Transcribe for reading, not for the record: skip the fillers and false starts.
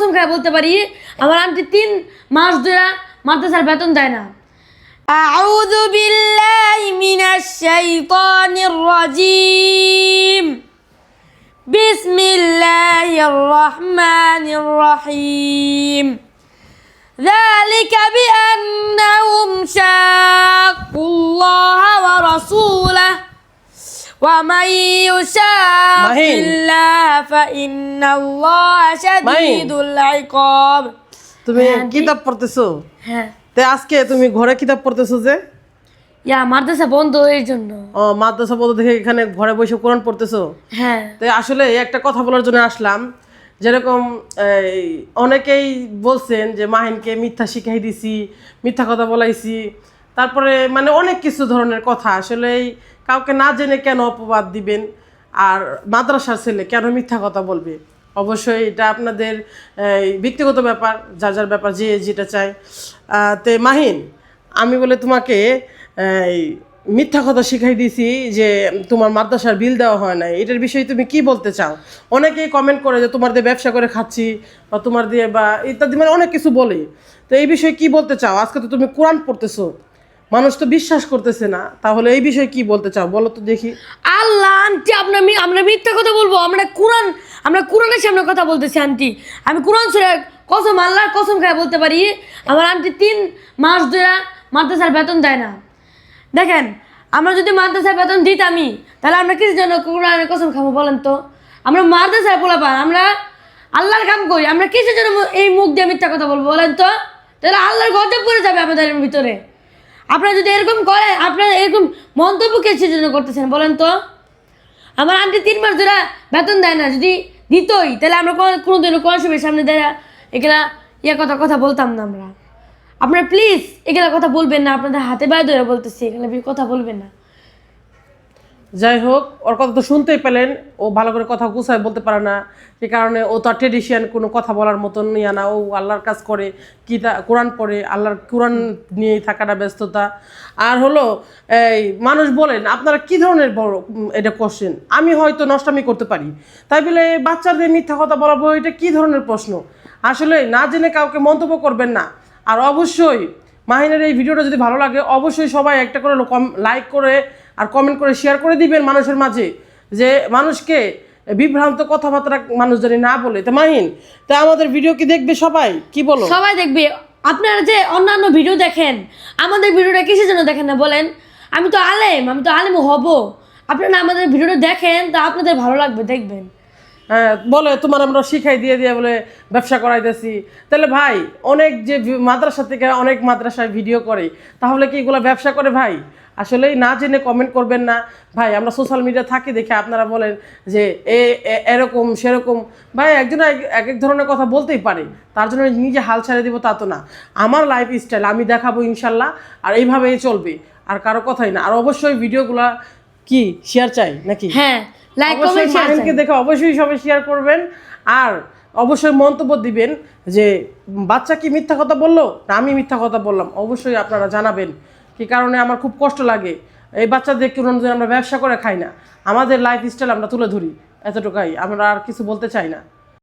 কসম খায় বলতে পারি আমার আন্টি 3 মাস ধরে মাদ্রাসার বেতন দেয় না। আউযু বিল্লাহি মিনাশ শাইতানির রাজিম। বিসমিল্লাহির রহমানির রহিম। ذلك بأنهم شاقوا الله ورسوله ومن يشاق الله فإن الله شديد العقاب। তুমি কিতাব পড়তেছো? হ্যাঁ। তে আজকে তুমি ঘরে কিতাব পড়তেছো যে? মাদ্রাসা বন্ধ এর জন্য। ও মাদ্রাসা বন্ধ দেখে এখানে ঘরে বসে কোরআন পড়তেছো? হ্যাঁ। তো আসলে একটা কথা বলার জন্য আসলাম, যেরকম অনেকেই বলছেন যে মাহিনকে মিথ্যা শিখাই দিছি, মিথ্যা কথা বলাইছি, তারপরে মানে অনেক কিছু ধরনের কথা। আসলে কাউকে না জেনে কেন অপবাদ দিবেন, আর মাদ্রাসার ছেলে কেন মিথ্যা কথা বলবে? অবশ্যই এটা আপনাদের ব্যক্তিগত ব্যাপার, যার যার ব্যাপার, যে যেটা চায়। তে মাহিন, আমি বলে তোমাকে মিথ্যা কথা শিখাই দিয়েছি যে তোমার মাদ্রাসার বিল দেওয়া হয় না, এটার বিষয়ে তুমি কি বলতে চাও? অনেকেই কমেন্ট করে যে তোমার দিয়ে ব্যবসা করে খাচ্ছি, বা তোমার দিয়ে বা ইত্যাদি, মানে অনেক কিছু বলে। তো এই বিষয়ে কি বলতে চাও? আজকে তো তুমি কোরআন পড়তেছো, মানুষ তো বিশ্বাস করতেছে না, তাহলে এই বিষয়ে কি বলতে চাও বলো তো দেখি। আল্লাহ আন্টি, আমরা মিথ্যা কথা বলবো? আমরা কোরআনের সামনে কথা বলতেছি আন্টি। আমি কোরআন সূরা কসম, আল্লাহর কসম খায় বলতে পারি আমার আন্টি 3 মাস ধরে মাদ্রাসার বেতন দেয় না। দেখেন, আমরা যদি মাদ্রাসার বেতন দিতামই তাহলে আমরা কিসের জন্য কোরআনের কসম খাবো বলেন তো? আমরা মাদ্রাসার পোলাপান, আমরা আল্লাহর কাম করি, আমরা কিসের জন্য এই মুখ দিয়ে মিথ্যা কথা বলবো বলেন তো? তাহলে আল্লাহর গজব পড়ে যাবে আমাদের ভিতরে। আপনারা যদি এরকম করেন, আপনারা এরকম মন্তব্য কিসের জন্য করতেছেন বলেন তো? আমার আন্টি 3 মাস ধরে বেতন দেয় না, যদি দিতই তাহলে আমরা কোনোদিনও কোরআন শরীফের সামনে দেয় এগুলা কথা বলতাম না আমরা। আপনারা প্লিজ এগুলা কথা বলবেন না, আপনাদের হাতে পায়ে ধরে বলতেছি, এগুলা কথা বলবেন না। যাই হোক, ওর কথা তো শুনতেই পেলেন, ও ভালো করে কথা গুছায় বলতে পারে না, সে কারণে ও তো ট্রেডিশিয়ান কোনো কথা বলার মতন ইয়া না। ও আল্লাহর কাজ করে, কোরআন পড়ে, আল্লাহর কোরআন নিয়েই থাকাটা ব্যস্ততা। আর হলো এই মানুষ বলেন আপনারা কি ধরনের বড় এটা কোশ্চেন, আমি হয়তো নষ্টামি করতে পারি, তাই বলে বাচ্চাদের মিথ্যা কথা বলাবো, এটা কি ধরনের প্রশ্ন? আসলে না জেনে কাউকে মন্তব্য করবেন না। আর অবশ্যই মাহিনের এই ভিডিওটা যদি ভালো লাগে, অবশ্যই সবাই একটা করে লাইক করে আর কমেন্ট করে শেয়ার করে দিবেন মানুষের মাঝে, যে মানুষকে বিভ্রান্ত কথাবার্তা মানুষ জানি না বলে। তো মাহিন, তা আমাদের ভিডিও কি দেখবে সবাই? কি বলো? সবাই দেখবে। আপনারা যে অন্যান্য ভিডিও দেখেন, আমাদের ভিডিওটা কিসের জন্য দেখেন না বলেন? আমি তো আলেম হব। আপনারা আমাদের ভিডিওটা দেখেন, তা আপনাদের ভালো লাগবে, দেখবেন। হ্যাঁ, বলে তোমার আমরা শিখাই দিয়ে বলে ব্যবসা করাইতেছি। তাহলে ভাই, অনেক যে মাদ্রাসা থেকে অনেক মাদ্রাসায় ভিডিও করে, তাহলে কি এগুলো ব্যবসা করে ভাই? আসলেই না জেনে কমেন্ট করবেন না ভাই। আমরা সোশ্যাল মিডিয়া থাকি দেখে আপনারা বলেন যে এরকম সেরকম। ভাই, একজন এক এক ধরনের কথা বলতেই পারে, তার জন্য নিজে হাল ছেড়ে দিব তা তো না। আমার লাইফ স্টাইল আমি দেখাবো ইনশাল্লাহ, আর এইভাবেই চলবে, আর কারো কথাই না। আর অবশ্যই ভিডিওগুলা কি শেয়ার চাই নাকি? হ্যাঁ, লাইক কমেন্ট শেয়ার মাহিনকে দেখে অবশ্যই সবাই শেয়ার করবেন, আর অবশ্যই মন্তব্য দিবেন যে বাচ্চা কি মিথ্যা কথা বললো না আমি মিথ্যা কথা বললাম। অবশ্যই আপনারা জানাবেন, কি কারণে আমার খুব কষ্ট লাগে এই বাচ্চাদের কোনোদিন আমরা ব্যবসা করে খাই না, আমাদের লাইফ স্টাইল আমরা তুলে ধরি, এতটুকুই। আমরা আর কিছু বলতে চাই না।